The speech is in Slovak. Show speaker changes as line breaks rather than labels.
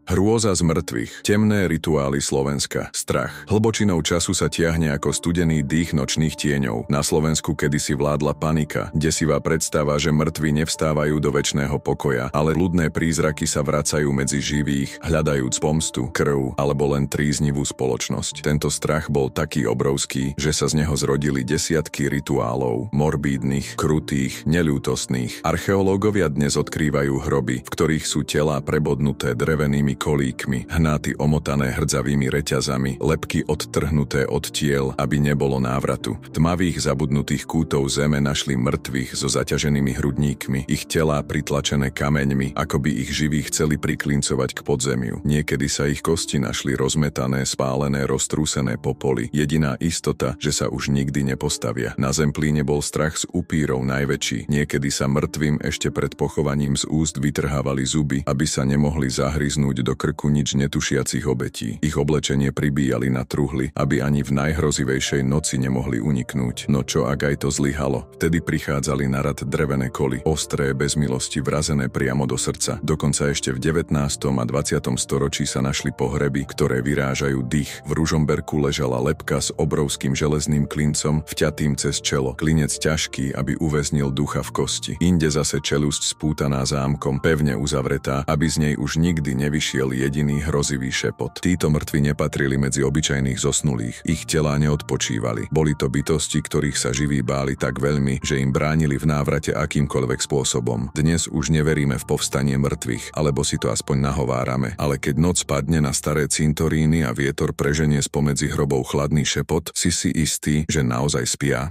Hrôza z mŕtvych, temné rituály Slovenska, strach. Hlbočinou času sa tiahne ako studený dých nočných tieňov. Na Slovensku kedysi vládla panika, desivá predstava, že mŕtvi nevstávajú do večného pokoja, ale ľudné prízraky sa vracajú medzi živých, hľadajúc pomstu, krv alebo len tríznivú spoločnosť. Tento strach bol taký obrovský, že sa z neho zrodili desiatky rituálov, morbídnych, krutých, neľútostných. Archeológovia dnes odkrývajú hroby, v ktorých sú telá prebodnuté drevenými kolíkmi, hnáty omotané hrdzavými reťazami, lebky odtrhnuté od tiel, aby nebolo návratu. V tmavých zabudnutých kútov zeme našli mŕtvych so zaťaženými hrudníkmi, ich telá pritlačené kameňmi, ako by ich živí chceli priklincovať k podzemiu. Niekedy sa ich kosti našli rozmetané, spálené, roztrúsené popoli. Jediná istota, že sa už nikdy nepostavia. Na Zemplíne bol strach z upírov najväčší. Niekedy sa mŕtvým ešte pred pochovaním z úst vytrhávali zuby, aby sa nemohli zahryznúť do krku nič netušiacich obetí. Ich oblečenie pribíjali na truhly, aby ani v najhrozivejšej noci nemohli uniknúť. No čo ak aj to zlyhalo? Vtedy prichádzali na rad drevené koly, ostré, bez milosti, vrazené priamo do srdca. Dokonca ešte v 19. a 20. storočí sa našli pohreby, ktoré vyrážajú dých. V Ružomberku ležala lebka s obrovským železným klincom vťatým cez čelo. Klinec ťažký, aby uväznil ducha v kosti. Inde zase čelusť spútaná zámkom, pevne uzavretá, aby z nej už nikdy nevyšiel jediný hrozivý šepot. Títo mŕtvi nepatrili medzi obyčajných zosnulých. Ich telá neodpočívali. Boli to bytosti, ktorých sa živí báli tak veľmi, že im bránili v návrate akýmkoľvek spôsobom. Dnes už neveríme v povstanie mŕtvych, alebo si to aspoň nahovárame. Ale keď noc padne na staré cintoríny a vietor preženie spomedzi hrobov chladný šepot, si istý, že naozaj spia?